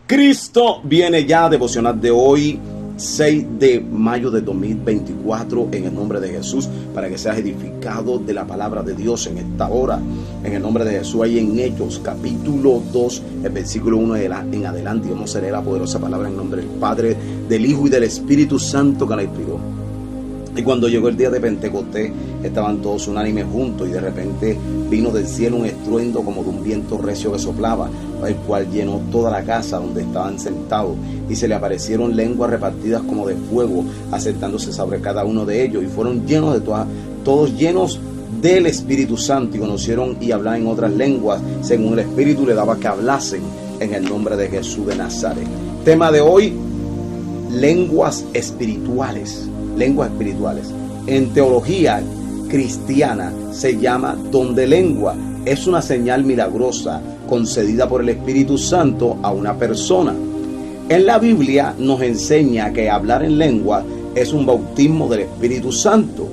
Cristo viene ya, devocional de hoy, 6 de mayo de 2024, en el nombre de Jesús, para que seas edificado de la palabra de Dios en esta hora, en el nombre de Jesús. Ahí en Hechos, capítulo 2, el versículo 1 en adelante, vamos a leer la poderosa palabra en nombre del Padre, del Hijo y del Espíritu Santo que la inspiró. Y cuando llegó el día de Pentecostés, estaban todos unánimes juntos, y de repente vino del cielo un estruendo como de un viento recio que soplaba, el cual llenó toda la casa donde estaban sentados, y se le aparecieron lenguas repartidas como de fuego, asentándose sobre cada uno de ellos, y fueron llenos de todos llenos del Espíritu Santo, y conocieron y hablaban en otras lenguas, según el Espíritu le daba que hablasen, en el nombre de Jesús de Nazaret. Tema de hoy: lenguas espirituales. Lenguas espirituales. En teología cristiana se llama don de lengua. Es una señal milagrosa concedida por el Espíritu Santo a una persona. En la Biblia nos enseña que hablar en lengua es un bautismo del Espíritu Santo.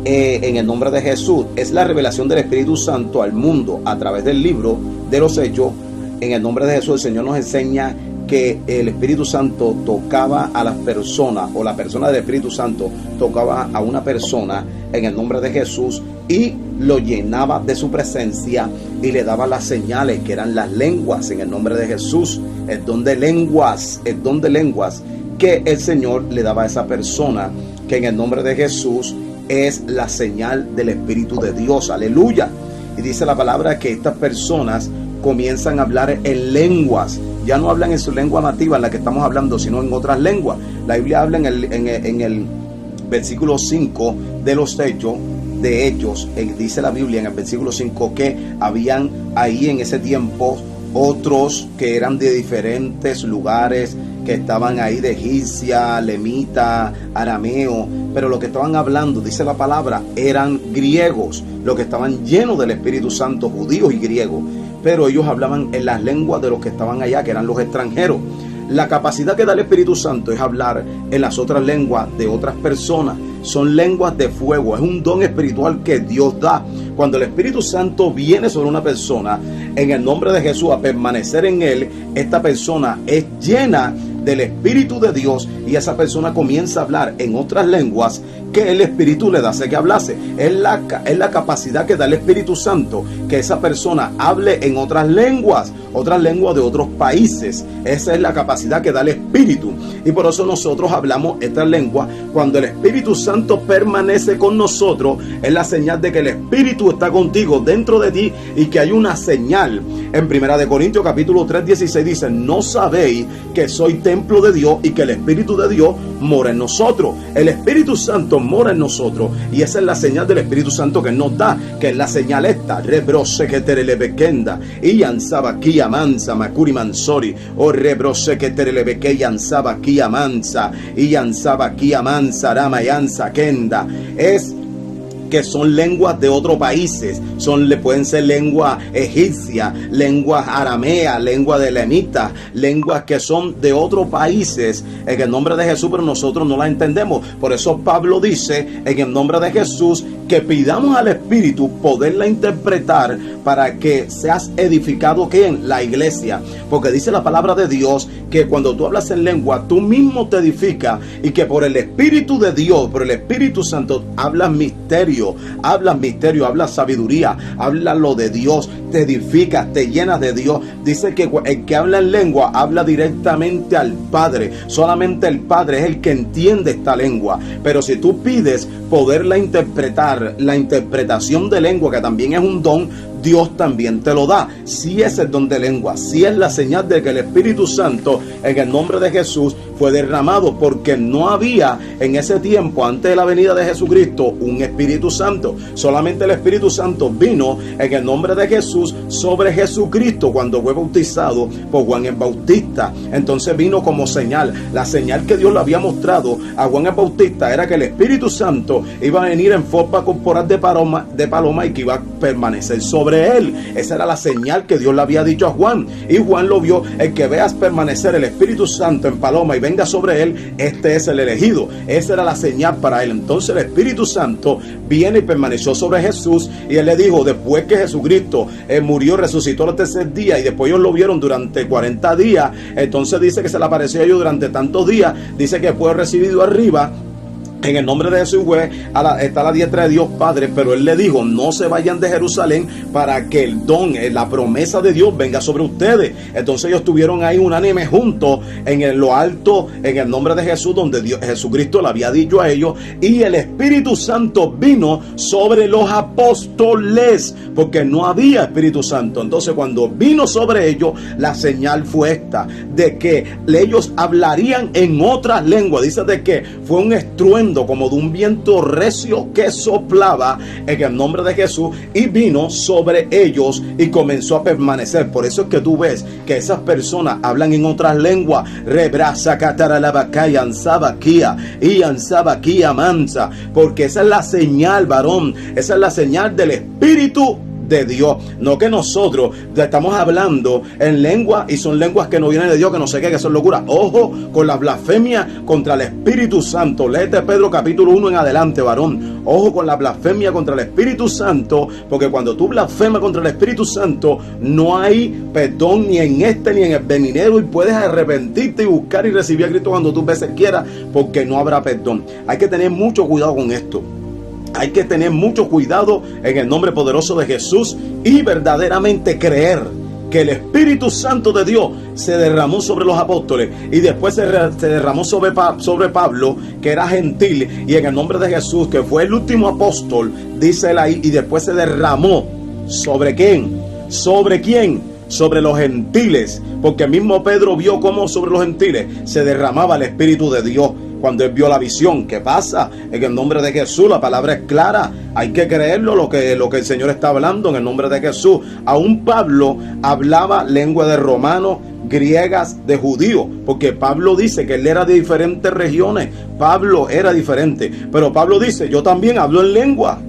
En el nombre de Jesús es la revelación del Espíritu Santo al mundo a través del libro de los Hechos. En el nombre de Jesús el Señor nos enseña que el Espíritu Santo tocaba a las personas, o la persona del Espíritu Santo tocaba a una persona en el nombre de Jesús y lo llenaba de su presencia y le daba las señales que eran las lenguas en el nombre de Jesús. El don de lenguas que el Señor le daba a esa persona, que en el nombre de Jesús es la señal del Espíritu de Dios. Aleluya. Y dice la palabra que estas personas comienzan a hablar en lenguas. Ya no hablan en su lengua nativa, en la que estamos hablando, sino en otras lenguas. La Biblia habla en el versículo 5 de los Hechos, dice la Biblia en el versículo 5 que habían ahí en ese tiempo otros que eran de diferentes lugares, que estaban ahí de egipcia, lemita, arameo, pero lo que estaban hablando, dice la palabra, eran griegos, los que estaban llenos del Espíritu Santo, judíos y griegos, pero ellos hablaban en las lenguas de los que estaban allá, que eran los extranjeros. La capacidad que da el Espíritu Santo es hablar en las otras lenguas de otras personas. Son lenguas de fuego, es un don espiritual que Dios da. Cuando el Espíritu Santo viene sobre una persona, en el nombre de Jesús, a permanecer en él, esta persona es llena del Espíritu de Dios, y esa persona comienza a hablar en otras lenguas que el Espíritu le da que hablase. Es la capacidad que da el Espíritu Santo, que esa persona hable en otras lenguas de otros países. Esa es la capacidad que da el Espíritu, y por eso nosotros hablamos estas lenguas. Cuando el Espíritu Santo permanece con nosotros, es la señal de que el Espíritu está contigo, dentro de ti, y que hay una señal. En 1 Corintios capítulo 3:16 dice: no sabéis que soy templo de Dios y que el Espíritu de Dios mora en nosotros. El Espíritu Santo mora en nosotros, y esa es la señal del Espíritu Santo que nos da, que es la señal esta: rebrose que terelebekenda y ansaba kia mansa makuri mansori, o rebrose que terelebeke y ansaba kia mansa y ansaba kia mansa rama y ansa kenda. Es que son lenguas de otros países, pueden ser lengua egipcia, lenguas aramea, lengua de lemita, lenguas que son de otros países en el nombre de Jesús, pero nosotros no las entendemos. Por eso Pablo dice en el nombre de Jesús que pidamos al Espíritu poderla interpretar para que seas edificado, que en la iglesia, porque dice la palabra de Dios que cuando tú hablas en lengua, tú mismo te edificas, y que por el Espíritu de Dios, por el Espíritu Santo, hablas misterio, hablas sabiduría, hablas lo de Dios, te edificas, te llenas de Dios. Dice que el que habla en lengua habla directamente al Padre. Solamente el Padre es el que entiende esta lengua. Pero si tú pides poderla interpretar, la interpretación de lengua, que también es un don, Dios también te lo da. Si es el don de lengua, si es la señal de que el Espíritu Santo en el nombre de Jesús fue derramado, porque no había en ese tiempo, antes de la venida de Jesucristo, un Espíritu Santo. Solamente el Espíritu Santo vino en el nombre de Jesús sobre Jesucristo cuando fue bautizado por Juan el Bautista. Entonces vino como señal, la señal que Dios le había mostrado a Juan el Bautista era que el Espíritu Santo iba a venir en forma corporal de paloma y que iba a permanecer sobre él. Esa era la señal que Dios le había dicho a Juan, y Juan lo vio. El que veas permanecer el Espíritu Santo en paloma y venga sobre él, este es el elegido. Esa era la señal para él. Entonces el Espíritu Santo viene y permaneció sobre Jesús, y él le dijo, después que Jesucristo murió, resucitó al tercer día, y después ellos lo vieron durante 40 días, entonces dice que se le apareció a ellos durante tantos días, dice que fue recibido arriba. En el nombre de Jesús está a la diestra de Dios Padre, pero él le dijo, no se vayan de Jerusalén para que el don, la promesa de Dios venga sobre ustedes. Entonces ellos estuvieron ahí unánime juntos en lo alto, en el nombre de Jesús, donde Jesucristo le había dicho a ellos, y el Espíritu Santo vino sobre los apóstoles, porque no había Espíritu Santo. Entonces cuando vino sobre ellos, la señal fue esta, de que ellos hablarían en otras lenguas. Dice de que fue un estruendo como de un viento recio que soplaba en el nombre de Jesús, y vino sobre ellos y comenzó a permanecer. Por eso es que tú ves que esas personas hablan en otras lenguas. Porque esa es la señal, varón, esa es la señal del Espíritu de Dios. No que nosotros estamos hablando en lengua y son lenguas que no vienen de Dios, que no sé qué, que son locuras. Ojo con la blasfemia contra el Espíritu Santo. Léete Pedro capítulo 1 en adelante, varón. Ojo con la blasfemia contra el Espíritu Santo, porque cuando tú blasfemas contra el Espíritu Santo, no hay perdón ni en este ni en el venidero, y puedes arrepentirte y buscar y recibir a Cristo cuando tú veces quieras, porque no habrá perdón. Hay que tener mucho cuidado con esto. Hay que tener mucho cuidado en el nombre poderoso de Jesús, y verdaderamente creer que el Espíritu Santo de Dios se derramó sobre los apóstoles, y después se derramó sobre Pablo, que era gentil, y en el nombre de Jesús, que fue el último apóstol, dice él ahí, y después se derramó ¿sobre quién? ¿Sobre quién? Sobre los gentiles, porque mismo Pedro vio cómo sobre los gentiles se derramaba el Espíritu de Dios. Cuando él vio la visión, ¿qué pasa? En el nombre de Jesús, la palabra es clara. Hay que creerlo lo que el Señor está hablando en el nombre de Jesús. Aún Pablo hablaba lengua de romanos, griegas, de judíos, porque Pablo dice que él era de diferentes regiones. Pablo era diferente, pero Pablo dice, yo también hablo en lengua.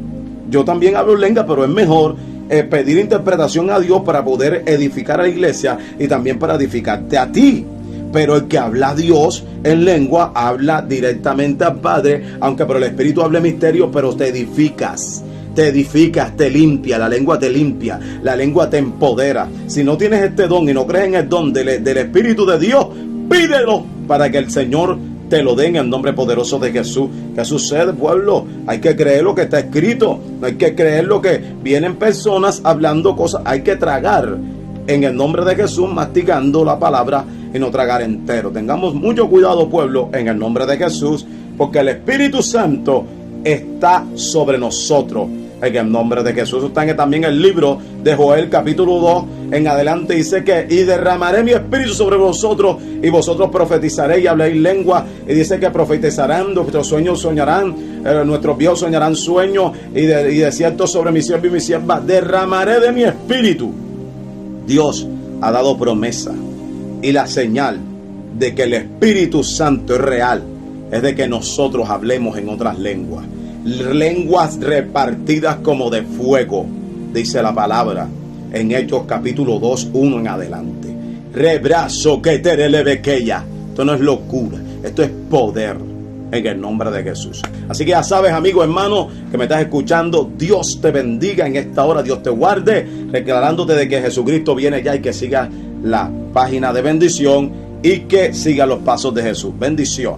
Yo también hablo en lengua, pero es mejor pedir interpretación a Dios para poder edificar a la iglesia y también para edificarte a ti. Pero el que habla a Dios en lengua habla directamente al Padre, aunque por el Espíritu hable misterio, pero te edificas, te limpia, la lengua te limpia, la lengua te empodera. Si no tienes este don y no crees en el don del Espíritu de Dios, pídelo para que el Señor te lo dé en el nombre poderoso de Jesús. ¿Qué sucede, pueblo? Hay que creer lo que está escrito, no hay que creer lo que vienen personas hablando cosas, hay que tragar en el nombre de Jesús, masticando la palabra y no tragar entero. Tengamos mucho cuidado, pueblo, en el nombre de Jesús, porque el Espíritu Santo está sobre nosotros en el nombre de Jesús. Está también el libro de Joel capítulo 2 en adelante, dice que y derramaré mi espíritu sobre vosotros y vosotros profetizaréis y habléis lengua, y dice que profetizarán, nuestros sueños soñarán, nuestros viejos soñarán sueños, y de cierto sobre mi siervo y mi sierva derramaré de mi espíritu. Dios ha dado promesa, y la señal de que el Espíritu Santo es real es de que nosotros hablemos en otras lenguas, lenguas repartidas como de fuego, dice la palabra en Hechos capítulo 2, 1 en adelante. Rebrazo que te relevequeya. Esto no es locura, esto es poder en el nombre de Jesús. Así que ya sabes, amigo, hermano, que me estás escuchando, Dios te bendiga en esta hora, Dios te guarde, declarándote de que Jesucristo viene ya, y que siga la página de bendición y que siga los pasos de Jesús. Bendición.